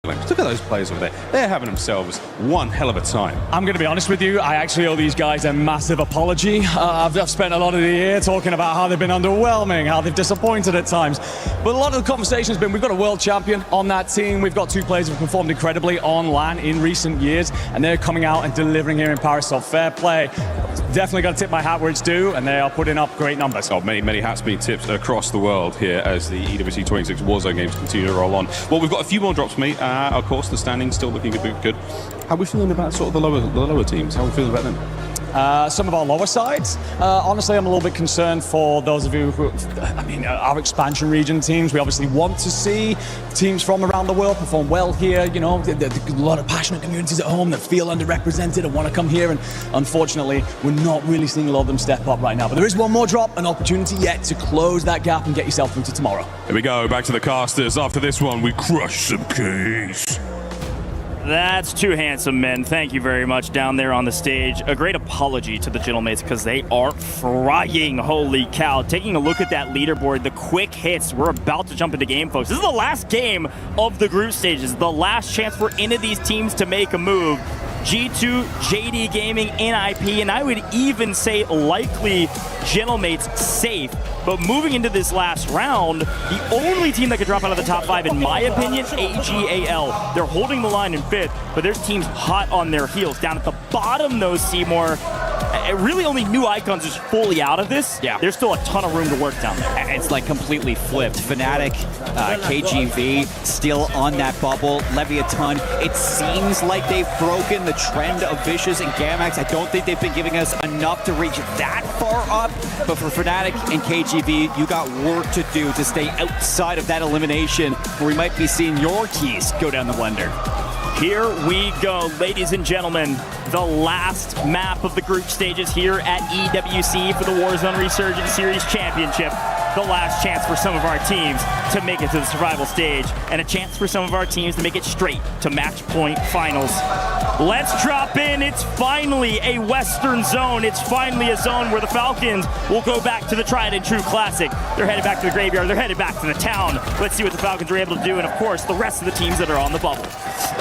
Look at those players over there. They're having themselves one hell of a time. I'm going to be honest with you. I actually owe these guys a massive apology. I've spent a lot of the year talking about how they've been underwhelming, how they've disappointed at times. But a lot of the conversation has been, we've got a world champion on that team. We've got two players who have performed incredibly on LAN in recent years, and they're coming out and delivering here in Paris. So fair play. Definitely got to tip my hat where it's due, and they are putting up great numbers. Oh, many hats being tipped across the world here as the EWC 26 Warzone games continue to roll on. Well, we've got a few more drops, mate. Of course, the standings still looking good. How are we feeling about sort of the lower teams? How are we feeling about them? Some of our lower sides. Honestly, I'm a little bit concerned for those of you who, our expansion region teams. We obviously want to see teams from around the world perform well here. You know, there's a lot of passionate communities at home that feel underrepresented and want to come here. And unfortunately, we're not really seeing a lot of them step up right now. But there is one more drop, an opportunity yet to close that gap and get yourself into tomorrow. Here we go, back to the casters. After this one, we crush some keys. That's two handsome men. Thank you very much down there on the stage. A great apology to the gentlemates because they are frying. Holy cow. Taking a look at that leaderboard, the quick hits. We're about to jump into game, folks. This is the last game of the group stages. The last chance for any of these teams to make a move. G2, JD GamIN, NIP, and I would even say likely gentlemates safe. But moving into this last round, the only team that could drop out of the top 5, in my opinion, AGAL. They're holding the line in 5th, but there's teams hot on their heels. Down at the bottom, though, Seymour, really only New Icons is fully out of this. Yeah. There's still a ton of room to work down there. It's like completely flipped. Fnatic, KGV, still on that bubble. Leviathan, it seems like they've broken the trend of Vicious and GamX. I don't think they've been giving us enough to reach that far up, but for Fnatic and KGV, you got work to do to stay outside of that elimination, where we might be seeing your keys go down the blender. Here we go, ladies and gentlemen. The last map of the group stages here at EWC for the Warzone Resurgence Series Championship. The last chance for some of our teams to make it to the survival stage, and a chance for some of our teams to make it straight to match point finals. Let's drop in. It's finally a Western zone. It's finally a zone where the Falcons will go back to the tried and true classic. They're headed back to the graveyard. They're headed back to the town. Let's see what the Falcons are able to do, and of course, the rest of the teams that are on the bubble.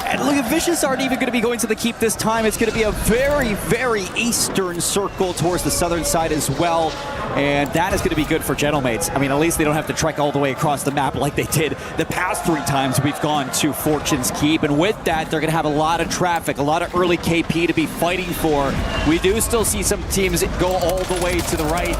And look, Vicious aren't even going to be going to the keep this time. It's going to be a very eastern circle towards the southern side as well. And that is going to be good for gentlemates. I mean, at least they don't have to trek all the way across the map like they did the past 3 times we've gone to Fortune's Keep. And with that, they're going to have a lot of traffic, a lot of early KP to be fighting for. We do still see some teams go all the way to the right.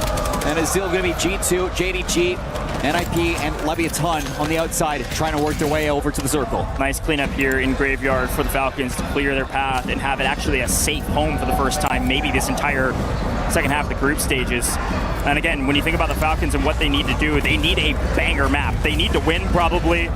And it's still going to be G2, JDG, NIP, and Leviathan on the outside trying to work their way over to the circle. Nice cleanup here in Graveyard for the Falcons to clear their path and have it actually a safe home for the first time, maybe this entire second half of the group stages. And again, when you think about the Falcons and what they need to do, they need a banger map. They need to win probably,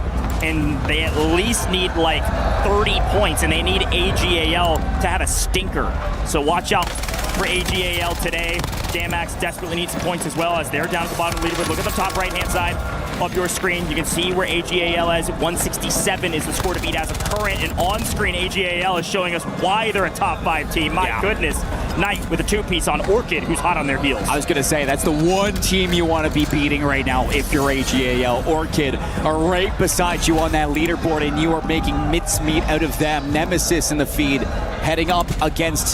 and they at least need like 30 points, and they need AGAL to have a stinker. So watch out for AGAL today. GamX desperately needs some points as well, as they're down at the bottom of the leaderboard. Look at the top right-hand side of your screen. You can see where AGAL is. 167 is the score to beat as of current, and on-screen AGAL is showing us why they're a top 5 team. My goodness. Knight with a 2-piece on Orchid, who's hot on their heels. I was going to say, that's the one team you want to be beating right now if you're AGAL. Orchid are right beside you on that leaderboard, and you are making mincemeat out of them. Nemesis in the feed, heading up against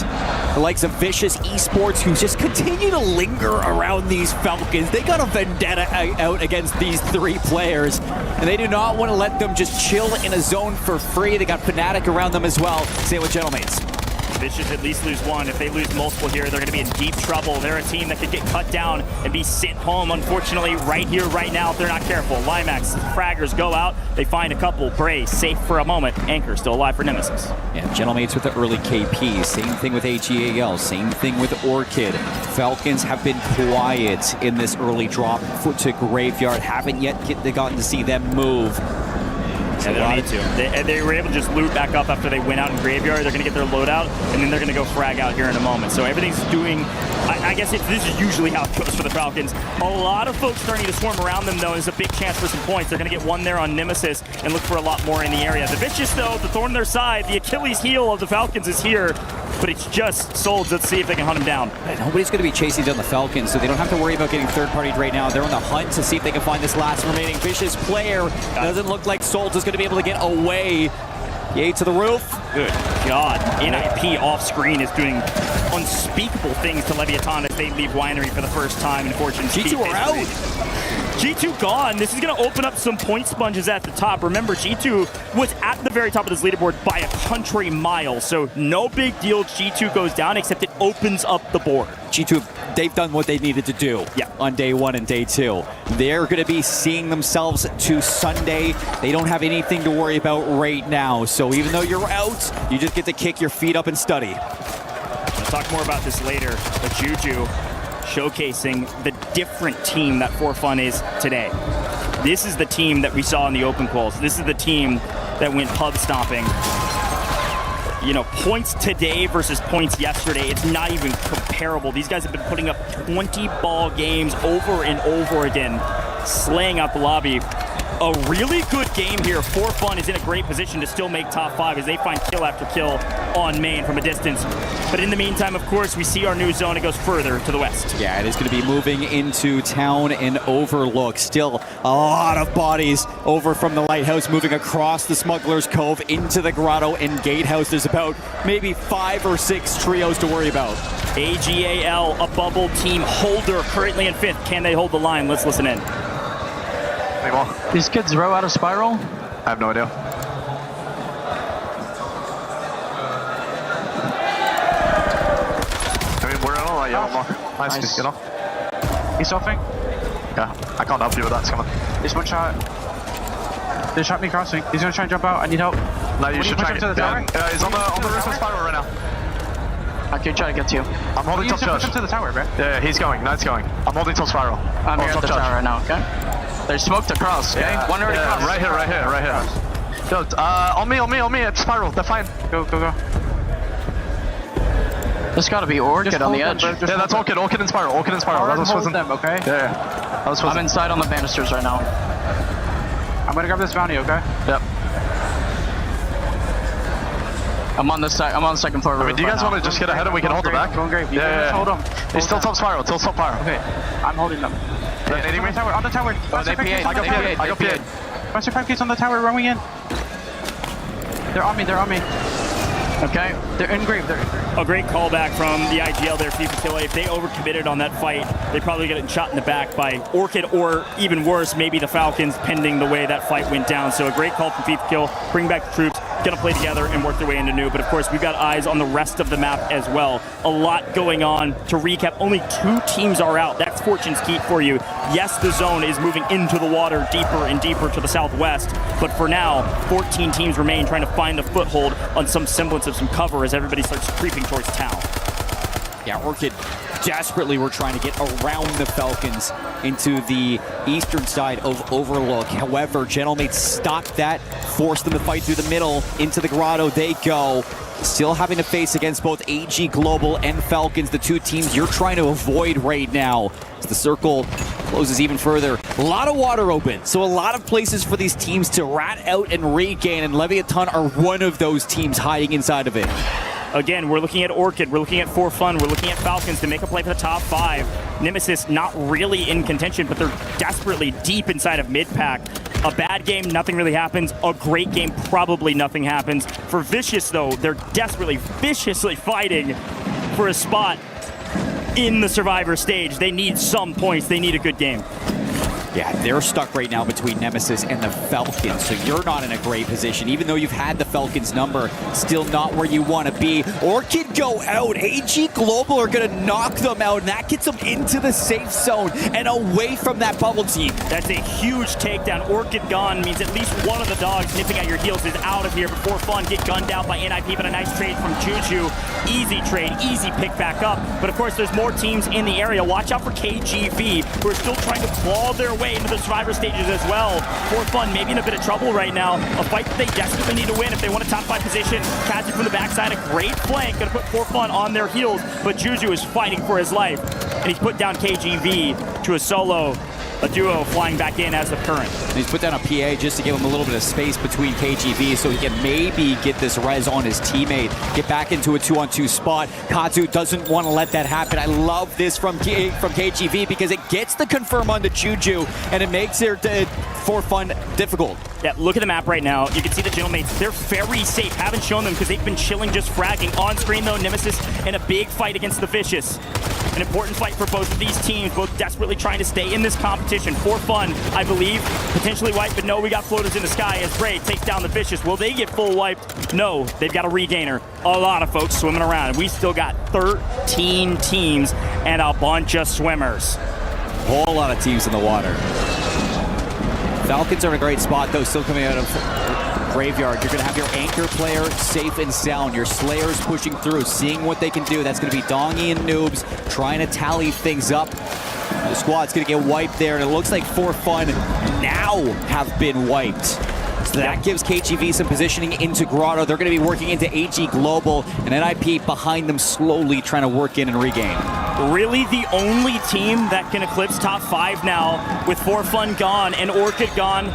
the likes of Vicious Esports, who just continue to linger around these Falcons. They got a vendetta out against these 3 players, and they do not want to let them just chill in a zone for free. They got Fnatic around them as well. Same with gentlemates. Vicious at least lose 1. If they lose multiple here, they're going to be in deep trouble. They're a team that could get cut down and be sent home, unfortunately, right here, right now, if they're not careful. Limax, fraggers go out. They find a couple. Bray, safe for a moment. Anchor still alive for Nemesis. Yeah, gentlemates with the early KP. Same thing with AGAL. Same thing with Orchid. Falcons have been quiet in this early drop. Foot to Graveyard. Haven't yet gotten to see them move. Yeah, they don't need to. They were able to just loot back up after they went out in Graveyard. They're going to get their loadout, and then they're going to go frag out here in a moment. So everything's doing, I guess this is usually how it goes for the Falcons. A lot of folks starting to swarm around them, though. There's a big chance for some points. They're going to get 1 there on Nemesis and look for a lot more in the area. The Vicious, though, the thorn in their side, the Achilles heel of the Falcons is here, but it's just Souls. Let's see if they can hunt him down. Nobody's going to be chasing down the Falcons, so they don't have to worry about getting third-partied right now. They're on the hunt to see if they can find this last remaining Vicious player. Doesn't look like Souls is going to be able to get away Yay to the roof. Good God. NIP off screen is doing unspeakable things to Leviathan as they leave Winery for the first time in Fortune's G2 are out. G2 gone. This is going to open up some point sponges at the top. Remember, G2 was at the very top of this leaderboard by a country mile, so no big deal. G2 goes down, except it opens up the board. G2, they've done what they needed to do on day 1 and day 2. They're going to be seeing themselves to Sunday. They don't have anything to worry about right now. So even though you're out, you just get to kick your feet up and study. We'll talk more about this later, but Juju showcasing the different team that For Fun is today. This is the team that we saw in the open quals. This is the team that went pub stomping. You know, points today versus points yesterday, it's not even comparable. These guys have been putting up 20 ball games over and over again, slaying out the lobby. A really good game here. For Fun is in a great position to still make top 5 as they find kill after kill on main from a distance. But in the meantime, of course, we see our new zone. It goes further to the west. Yeah, it is going to be moving into town and Overlook. Still a lot of bodies over from the Lighthouse, moving across the Smuggler's Cove into the Grotto and Gatehouse. There's about maybe 5 or 6 trios to worry about. AGAL, a bubble team holder, currently in 5th. Can they hold the line? Let's listen in. These kids row out of Spiral? I have no idea. I mean, we're in all right, yeah, nice, you know? He's surfing. Yeah, I can't help you with that, Scammer. There's one shot. They shot me crossing. He's gonna try and jump out. I need help. No, you should try and to the tower. He's on the roof of Spiral right now. I can try to get to you. I'm holding top church. Push him to the tower, bro. Yeah, he's going. No, it's going. I'm holding top Spiral. I'm here at the tower right now, okay? They're smoked across, okay? Yeah, One already across. Right here. Yo, on me, it's Spiral. They're fine. Go. There's gotta be Orchid on the edge. Yeah, that's Orchid and Spiral. That's what's Hold them, okay? Yeah. I'm inside on the banisters right now. I'm gonna grab this bounty, okay? Yep. I'm on the second floor. I mean, do you guys want to just get ahead and we can hold it back? Going great. Yeah. Hold them. He's still top Spiral. Okay, I'm holding them. They're nading me? On the tower. I got PA. Master 5K's on the tower, rowing in. They're on me. Okay, they're engraved. A great callback from the IGL there, FIFA Kill. If they overcommitted on that fight, they probably get shot in the back by Orchid, or even worse, maybe the Falcons, pending the way that fight went down. So a great call from FIFA Kill, bring back the troops, gonna play together and work their way into new. But of course, we've got eyes on the rest of the map as well. A lot going on. To recap, only 2 teams are out. That's Fortune's Keep for you. Yes, the zone is moving into the water deeper and deeper to the southwest, but for now, 14 teams remain trying to find a foothold on some semblance of some cover as everybody starts creeping towards town. Yeah, Orchid desperately were trying to get around the Falcons into the eastern side of Overlook. However, Gentlemates stopped that, forced them to fight through the middle. Into the Grotto they go. Still having to face against both AG Global and Falcons, the 2 teams you're trying to avoid right now. As the circle closes even further. A lot of water open, so a lot of places for these teams to rat out and regain, and Leviathan are one of those teams hiding inside of it. Again, we're looking at Orchid, we're looking at For Fun, we're looking at Falcons to make a play for the top 5. Nemesis not really in contention, but they're desperately deep inside of mid-pack. A bad game, nothing really happens. A great game, probably nothing happens. For Vicious, though, they're desperately, viciously fighting for a spot in the Survivor stage. They need some points. They need a good game. Yeah, they're stuck right now between Nemesis and the Falcons, so you're not in a great position. Even though you've had the Falcons number, still not where you want to be. Orchid go out. AG Global are going to knock them out, and that gets them into the safe zone and away from that bubble team. That's a huge takedown. Orchid gone means at least one of the dogs nipping at your heels is out of here. Before Fun get gunned down by NIP, but a nice trade from Juju. Easy trade, easy pick back up. But of course, there's more teams in the area. Watch out for KGV, who are still trying to claw their way into the Survivor stages as well. For Fun maybe in a bit of trouble right now. A fight that they desperately need to win if they want a top 5 position. Catch it from the backside, a great flank. Gonna put For Fun on their heels, but Juju is fighting for his life. And he's put down KGV to a solo. A duo flying back in as the current. And he's put down a PA just to give him a little bit of space between KGV so he can maybe get this res on his teammate, get back into a 2-on-2 spot. Kazu doesn't want to let that happen. I love this from KGV because it gets the confirm onto Juju and it makes their for fun difficult. Yeah, look at the map right now. You can see the Gentlemates. They're very safe. Haven't shown them because they've been chilling, just fragging. On screen, though, Nemesis in a big fight against the Vicious. An important fight for both of these teams, both desperately trying to stay in this competition for fun, I believe. Potentially wiped, but no, we got floaters in the sky as Bray takes down the Vicious. Will they get full wiped? No, they've got a regainer. A lot of folks swimming around. We still got 13 teams and a bunch of swimmers. A whole lot of teams in the water. Falcons are in a great spot, though, still coming out of Graveyard. You're going to have your anchor player safe and sound. Your Slayers pushing through, seeing what they can do. That's going to be Dongy and Noobs trying to tally things up. The squad's going to get wiped there, and it looks like For Fun now have been wiped. So that gives KGV some positioning into Grotto. They're going to be working into AG Global, and NIP behind them slowly trying to work in and regain. Really the only team that can eclipse top 5 now with For Fun gone and Orchid gone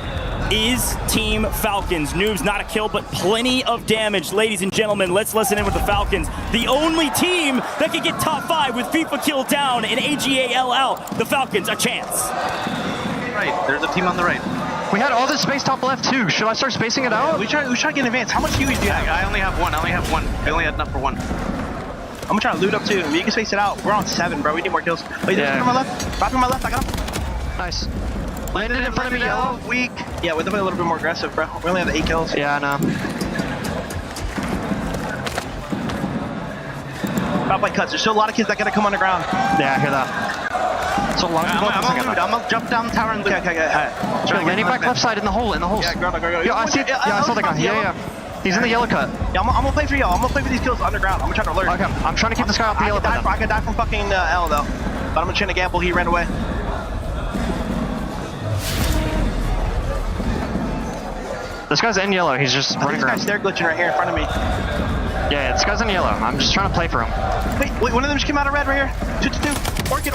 is Team Falcons. Noobs, not a kill, but plenty of damage. Ladies and gentlemen, let's listen in with the Falcons. The only team that can get top 5 with FIFA kill down and AGAL out. The Falcons, a chance. Right, there's a team on the right. We had all this space top left too. Should I start spacing it out? We try to get in advance. How much Huey do you have? I only have one. We only had enough for one. I'm gonna try to loot up too. You can space it out. We're on 7, bro. We need more kills. Wait, there's one on my left. Drop on my left. I got him. Nice. Landed in front of me, yellow. Weak. Yeah, we're definitely a little bit more aggressive, bro. We only have 8 kills. Yeah, I know. Top by cuts. There's still a lot of kids that gotta come underground. Yeah, I hear that. So long. I'm gonna jump down the tower and loot. Okay. Alright. Landing back left side in the hole. Yeah, go. Yo, I see. Yeah, I saw the guy. Yeah. He's in the yellow cut. Yeah, I'm gonna play for y'all. I'm gonna play for these kills underground. I'm gonna try to alert. Okay, I'm trying to keep this guy off the yellow button. I could die from fucking L though. But I'm trying to gamble. He ran away. This guy's in yellow. He's just running around. This guy's stair glitching right here in front of me. Yeah, this guy's in yellow. I'm just trying to play for him. Wait, one of them just came out of red right here. 2. Orchid.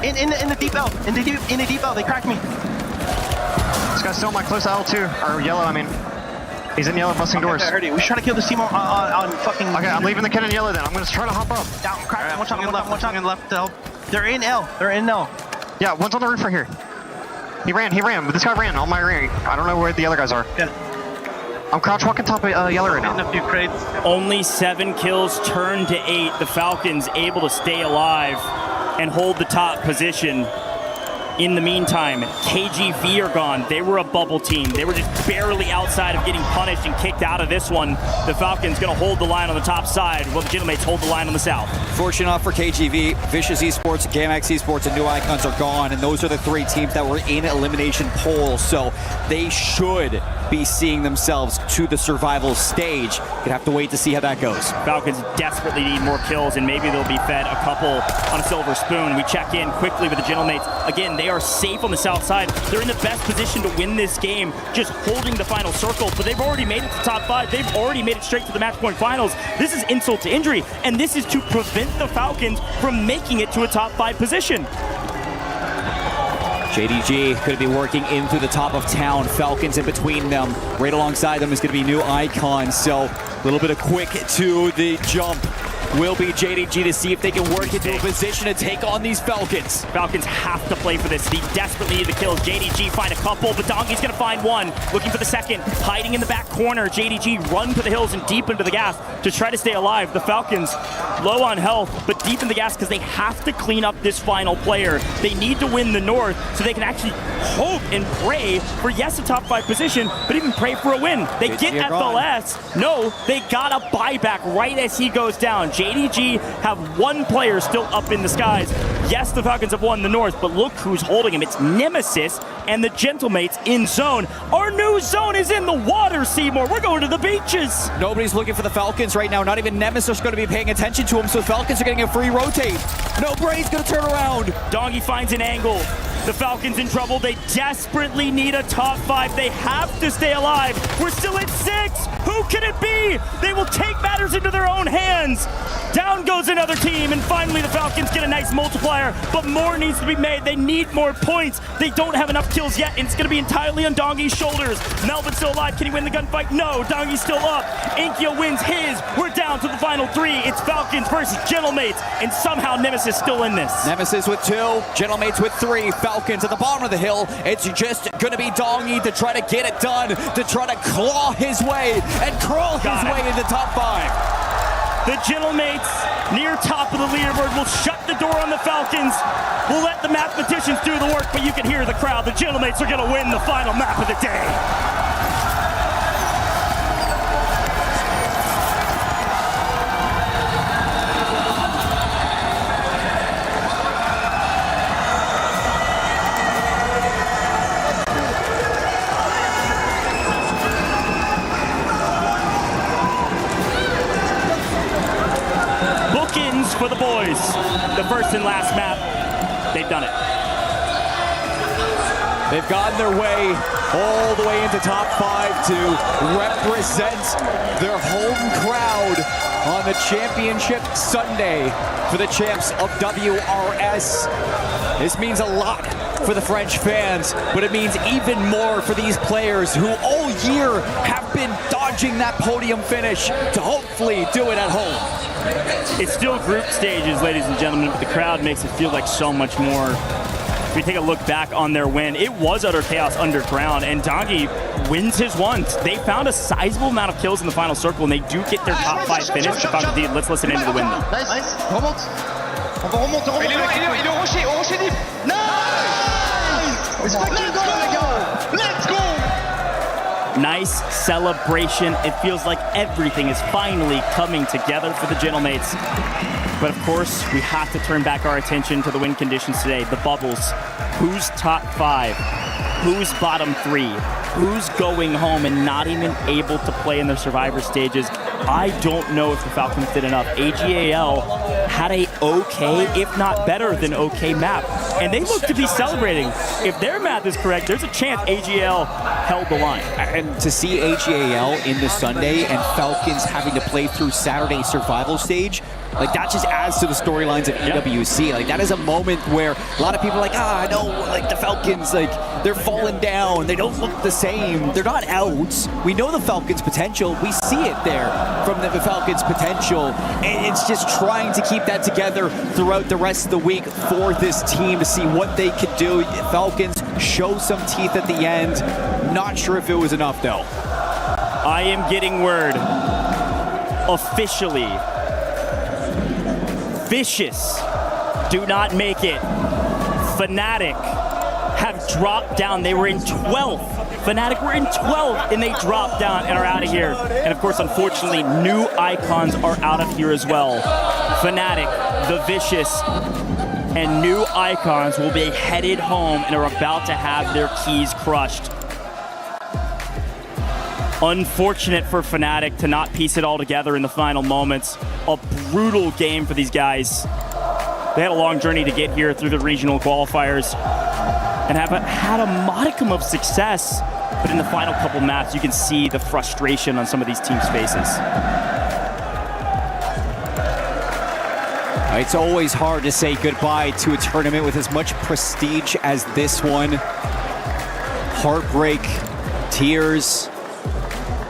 In the deep L. In the deep L. They cracked me. This guy's still in my close L2. Or yellow, I mean. He's in yellow, busting doors. I heard it. We should try to kill this team on fucking... Okay, I'm leaving the kid in yellow then. I'm gonna try to hop up. Down, crack. One shot on the left. They're in L. Yeah, one's on the roof right here. He ran. This guy ran on my ring. I don't know where the other guys are. Okay. I'm crouch walking top of yellow right now. A few crates. Only 7 kills turned to 8. The Falcons able to stay alive and hold the top position. In the meantime, KGV are gone. They were a bubble team. They were just barely outside of getting punished and kicked out of this one. The Falcons going to hold the line on the top side, while the Gentlemates hold the line on the south. Fortunate enough for KGV, Vicious Esports, GamX Esports, and New Icons are gone, and those are the 3 teams that were in elimination polls, so they should be seeing themselves to the survival stage. You'd have to wait to see how that goes. Falcons desperately need more kills, and maybe they'll be fed a couple on a silver spoon. We check in quickly with the Gentlemates. Again, they are safe on the south side. They're in the best position to win this game, just holding the final circle, but they've already made it to top 5. They've already made it straight to the match point finals. This is insult to injury, and this is to prevent the Falcons from making it to a top 5 position. JDG could be working in through the top of town. Falcons in between them. Right alongside them is going to be New Icons. So a little bit of quick to the jump will be JDG to see if they can work into a position to take on these Falcons. Falcons have to play for this. They desperately need the kills. JDG find a couple, but Donkey's going to find one. Looking for the second. Hiding in the back corner. JDG run to the hills and deep into the gas to try to stay alive. The Falcons low on health, but deep in the gas because they have to clean up this final player. They need to win the North so they can actually hope and pray for, yes, a top 5 position, but even pray for a win. They get FLS. No, they got a buyback right as he goes down. JDG have 1 player still up in the skies. Yes, the Falcons have won the North, but look who's holding him. It's Nemesis and the Gentlemates in zone. Our new zone is in the water, Seymour. We're going to the beaches. Nobody's looking for the Falcons right now. Not even Nemesis is going to be paying attention to him, so the Falcons are getting a free rotate. No, Bray's going to turn around. Doggy finds an angle. The Falcons in trouble. They desperately need a top 5. They have to stay alive. We're still at 6. Who can it be? They will take matters into their own hands. Down goes another team, and finally the Falcons get a nice multiplier, but more needs to be made. They need more points. They don't have enough kills yet, and it's going to be entirely on Dongy's shoulders. Melvin's still alive. Can he win the gunfight? No. Dongy's still up. Inkyo wins his. We're down to the final 3. It's Falcons versus Gentlemates, and somehow Nemesis still in this. Nemesis with 2, Gentlemates with 3. Falcons at the bottom of the hill. It's just going to be Dongy to try to get it done, to try to claw his way and crawl his way into top 5. The Gentlemates, near top of the leaderboard, will shut the door on the Falcons. We'll let the mathematicians do the work, but you can hear the crowd. The Gentlemates are going to win the final map of the day. For the boys, the first and last map, they've done it. They've gotten their way all the way into top 5 to represent their home crowd on the championship Sunday for the champs of WRS. This means a lot for the French fans, but it means even more for these players who all year have been dodging that podium finish to hopefully do it at home. It's still group stages, ladies and gentlemen, but the crowd makes it feel like so much more. If we take a look back on their win, it was utter chaos underground, and Dongy wins his one. They found a sizable amount of kills in the final circle, and they do get their top 5 finish. Let's listen into the win, though. Nice. Remonte. On va remonter. Il est au rocher, deep. Nice. Let's go, les gars. Let's go. Nice celebration. It feels like everything is finally coming together for the Gentlemates. But of course, we have to turn back our attention to the win conditions today. The bubbles. Who's top 5? Who's bottom 3? Who's going home and not even able to play in their survivor stages? I don't know if the Falcons did enough. AGAL had a okay, if not better than okay map. And they look to be celebrating. If their math is correct, there's a chance AGAL held the line. And to see AGAL in the Sunday and Falcons having to play through Saturday's survival stage, like that just adds to the storylines of EWC. Like that is a moment where a lot of people are like, I know, like the Falcons, like they're falling down. They don't look the same. They're not out. We know the Falcons' potential. We see it there from the Falcons' potential. And it's just trying to keep that together throughout the rest of the week for this team to see what they could do. Falcons show some teeth at the end. Not sure if it was enough though. I am getting word officially. Vicious do not make it. Fnatic have dropped down. They were in 12th. Fnatic were in 12th and they dropped down and are out of here. And of course, unfortunately, new icons are out of here as well. Fnatic, the Vicious, and new icons will be headed home and are about to have their keys crushed. Unfortunate for Fnatic to not piece it all together in the final moments. A brutal game for these guys. They had a long journey to get here through the regional qualifiers and have had a modicum of success. But in the final couple maps, you can see the frustration on some of these teams' faces. It's always hard to say goodbye to a tournament with as much prestige as this one. Heartbreak, tears,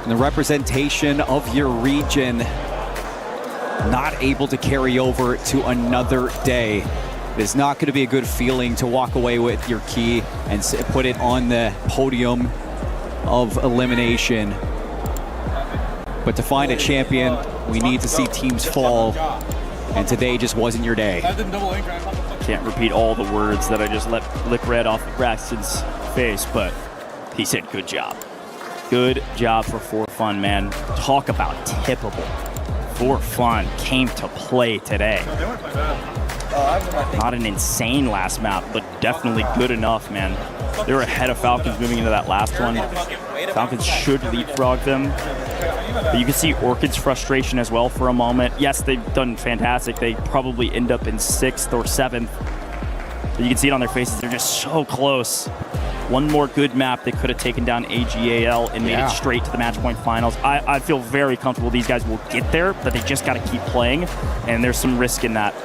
and the representation of your region not able to carry over to another day. It is not going to be a good feeling to walk away with your key and put it on the podium of elimination. But to find a champion, we need to see teams fall, and today just wasn't your day. Can't repeat all the words that I just let lick red off of Braxton's face, but he said good job. Good job for Fun, man. Talk about tippable. For Fun came to play today. Not an insane last map, but definitely good enough, man. They were ahead of Falcons moving into that last one. Falcons should leapfrog them. But you can see Orchid's frustration as well for a moment. Yes, they've done fantastic. They probably end up in 6th or 7th. But you can see it on their faces. They're just so close. One more good map, they could have taken down AGAL and made it straight to the match point finals. I feel very comfortable these guys will get there, but they just got to keep playing, and there's some risk in that.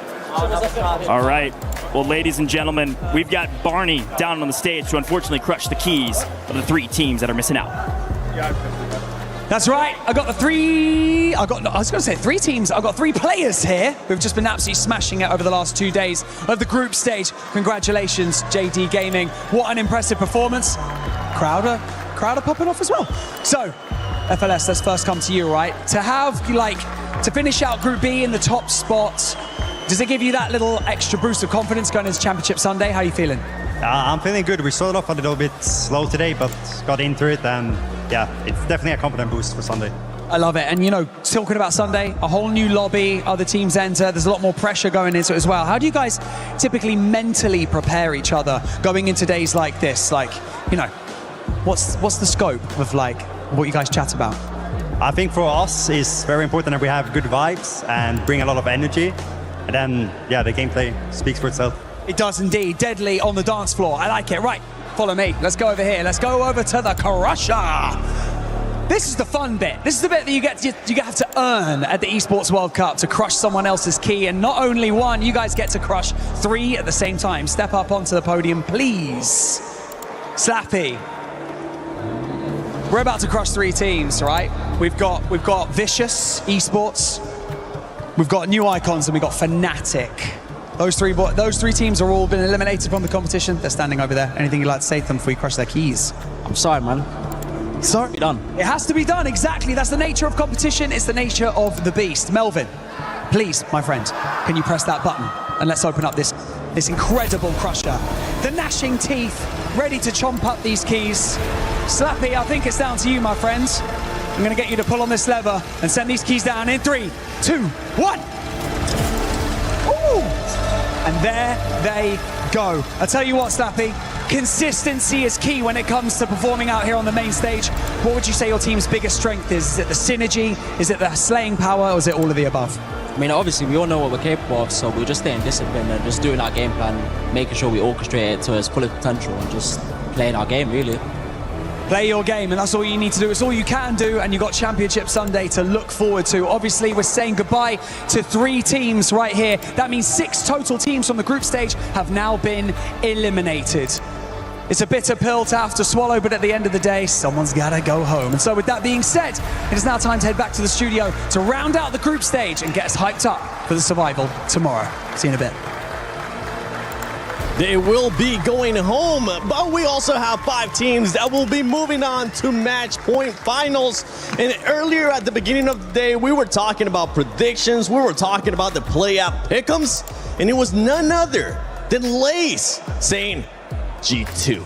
All right. Well, ladies and gentlemen, we've got Barney down on the stage to unfortunately crush the keys of the 3 teams that are missing out. That's right. I was going to say 3 teams. I've got 3 players here who've just been absolutely smashing it over the last 2 days of the group stage. Congratulations, JD Gaming. What an impressive performance. Crowd are popping off as well. So, FLS, let's first come to you, right? To have, to finish out Group B in the top spot, does it give you that little extra boost of confidence going into Championship Sunday? How are you feeling? I'm feeling good. We started off a little bit slow today, but got into it, and yeah, it's definitely a confident boost for Sunday. I love it. And, talking about Sunday, a whole new lobby, other teams enter. There's a lot more pressure going into it as well. How do you guys typically mentally prepare each other going into days like this? What's the scope of, what you guys chat about? I think for us, it's very important that we have good vibes and bring a lot of energy. And then, yeah, the gameplay speaks for itself. It does indeed. Deadly on the dance floor. I like it. Right, follow me. Let's go over here. Let's go over to the Crusher. This is the fun bit. This is the bit that you have to earn at the Esports World Cup to crush someone else's key. And not only one, you guys get to crush 3 at the same time. Step up onto the podium, please. Slappy. We're about to crush 3 teams, right? We've got Vicious Esports. We've got New Icons, and we've got Fnatic. Those three teams are all been eliminated from the competition. They're standing over there. Anything you'd like to say to them before we crush their keys? I'm sorry, man. Sorry. Be done. It has to be done, exactly. That's the nature of competition. It's the nature of the beast. Melvin, please, my friend, can you press that button? And let's open up this incredible crusher. The gnashing teeth, ready to chomp up these keys. Slappy, I think it's down to you, my friends. I'm going to get you to pull on this lever and send these keys down in 3, 2, 1. Ooh! And there they go. I tell you what, Slappy, consistency is key when it comes to performing out here on the main stage. What would you say your team's biggest strength is? Is it the synergy? Is it the slaying power? Or is it all of the above? I mean, obviously, we all know what we're capable of, so we're just staying disciplined and just doing our game plan, making sure we orchestrate it to its full potential and just playing our game, really. Play your game, and that's all you need to do. It's all you can do, and you've got Championship Sunday to look forward to. Obviously, we're saying goodbye to 3 teams right here. That means 6 total teams from the group stage have now been eliminated. It's a bitter pill to have to swallow, but at the end of the day, someone's gotta go home. And so with that being said, it is now time to head back to the studio to round out the group stage and get us hyped up for the survival tomorrow. See you in a bit. They will be going home, but we also have 5 teams that will be moving on to match point finals. And earlier at the beginning of the day, we were talking about predictions, we were talking about the play-out pick'ems, and it was none other than Lace saying G2.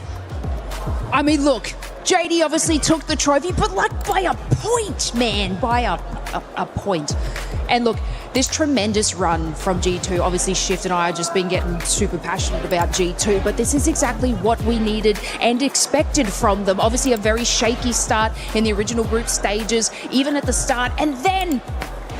I mean, look, JD obviously took the trophy, but by a point, man, by a point. And look, this tremendous run from G2, obviously Shift and I have just been getting super passionate about G2, but this is exactly what we needed and expected from them. Obviously a very shaky start in the original group stages, even at the start, and then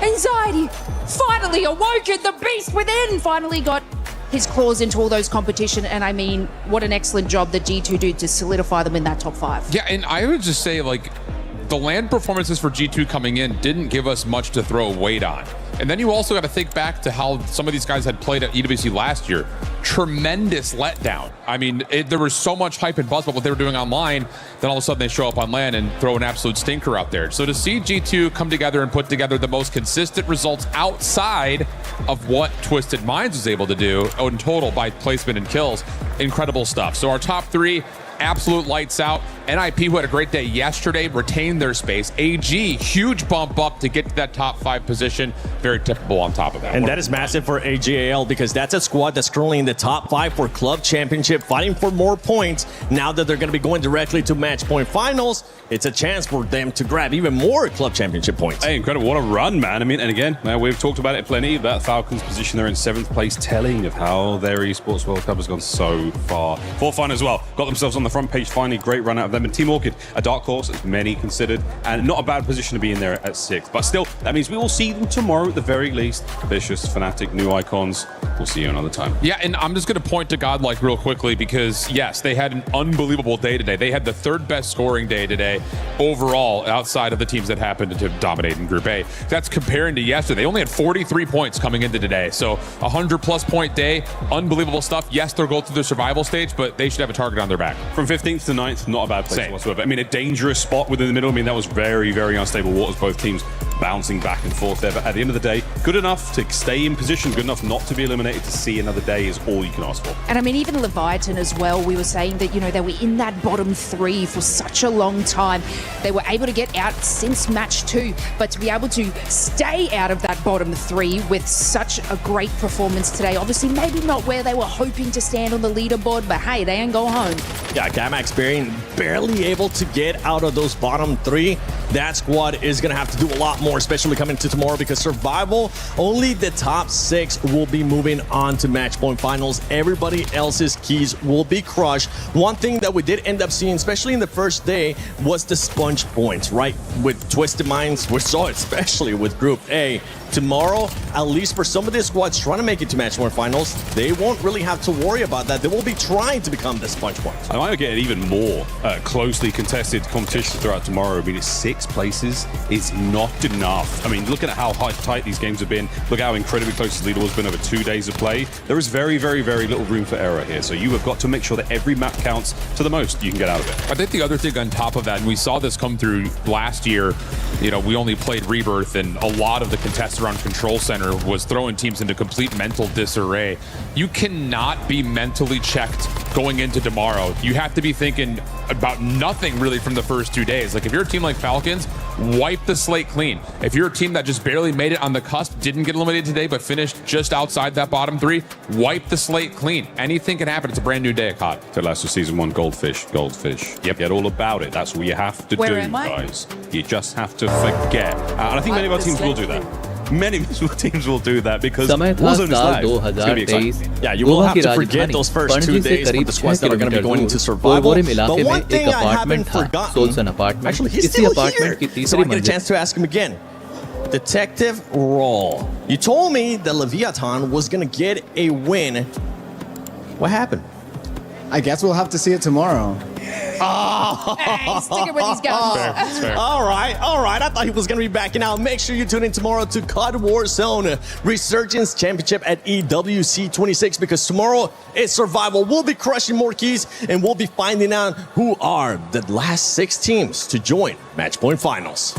anxiety finally awoken. The beast within finally got his claws into all those competition, and I mean, what an excellent job that G2 did to solidify them in that top 5. Yeah, and I would just say, the land performances for G2 coming in didn't give us much to throw weight on. And then you also got to think back to how some of these guys had played at EWC last year. Tremendous letdown. I mean, there was so much hype and buzz about what they were doing online, then all of a sudden they show up on LAN and throw an absolute stinker out there. So to see G2 come together and put together the most consistent results outside of what Twisted Minds was able to do in total by placement and kills, incredible stuff. So our top 3, absolute lights out. NIP, who had a great day yesterday, retained their space. AG, huge bump up to get to that top 5 position. Very typical on top of that. And that is massive for AGAL because that's a squad that's currently in the top 5 for club championship, fighting for more points. Now that they're going to be going directly to match point finals, it's a chance for them to grab even more club championship points. Hey, incredible. What a run, man. I mean, and again, we've talked about it plenty, about Falcons' position. They're in 7th place, telling of how their Esports World Cup has gone so far. For fun as well. Got themselves on the front page finally. Great run out of them. And Team Orchid, a dark horse, as many considered, and not a bad position to be in there at 6th. But still, that means we will see them tomorrow at the very least. Vicious, Fnatic, New Icons. we'll see you another time. Yeah, and I'm just going to point to Godlike real quickly because, yes, they had an unbelievable day today. They had the third best scoring day today overall outside of the teams that happened to dominate in Group A. That's comparing to yesterday. They only had 43 points coming into today. So 100-plus point day, unbelievable stuff. Yes, they'll go through the survival stage, but they should have a target on their back. From 15th to 9th, not a bad place Same. whatsoever. I mean, a dangerous spot within the middle. I mean, that was very, very unstable waters, both teams bouncing back and forth there. But at the end of the day, good enough to stay in position, good enough not to be eliminated, to see another day is all you can ask for. And I mean, even Leviathan as well, we were saying that, you know, they were in that bottom 3 for such a long time. They were able to get out since match 2, but to be able to stay out of that bottom 3 with such a great performance today, obviously maybe not where they were hoping to stand on the leaderboard, but hey, they ain't going home. Yeah, GamIN barely able to get out of those bottom 3. That squad is going to have to do a lot more, especially coming to tomorrow, because survival, only the top 6 will be moving on to match point finals. Everybody else's keys will be crushed. One thing that we did end up seeing, especially in the first day, was the sponge points, right? With Twisted Minds, we saw it especially with Group A. Tomorrow, at least for some of the squads trying to make it to match point finals, they won't really have to worry about that. They will be trying to become the sponge points. I might get even more closely contested competition throughout tomorrow. I mean, it's 6 places is not enough. I mean, looking at how tight these games have been, look how incredibly close this leaderboard's been over 2 days of play. There is very, very, very little room for error here. So you have got to make sure that every map counts to the most you can get out of it. I think the other thing on top of that, and we saw this come through last year, you know, we only played Rebirth, and a lot of the contests around Control Center was throwing teams into complete mental disarray. You cannot be mentally checked going into tomorrow. You have to be thinking about nothing really from the first 2 days. Like if you're a team like Falcons, wipe the slate clean. If you're a team that just barely made it on the cusp, didn't get eliminated today, but finished just outside that bottom 3, wipe the slate clean. Anything can happen. It's a brand new day at COD. So last of season 1, goldfish. Yep, get all about it. That's what you have to do, guys. You just have to forget. And I think many of our teams will do that. Many teams will do that because Warzone is live. It's going to be exciting. Yeah, you will have to forget those first 2 days with the squads that are going to be going into survival. But one thing I haven't forgotten, actually, he's still here, so I get a chance to ask him again. Detective Roll, you told me that Leviathan was going to get a win. What happened? I guess we'll have to see it tomorrow. Oh. Hey, sticking with these guys. Fair. All right. I thought he was going to be backing out. Make sure you tune in tomorrow to COD Warzone Resurgence Championship at EWC 26, because tomorrow is survival. We'll be crushing more keys, and we'll be finding out who are the last 6 teams to join Match Point Finals.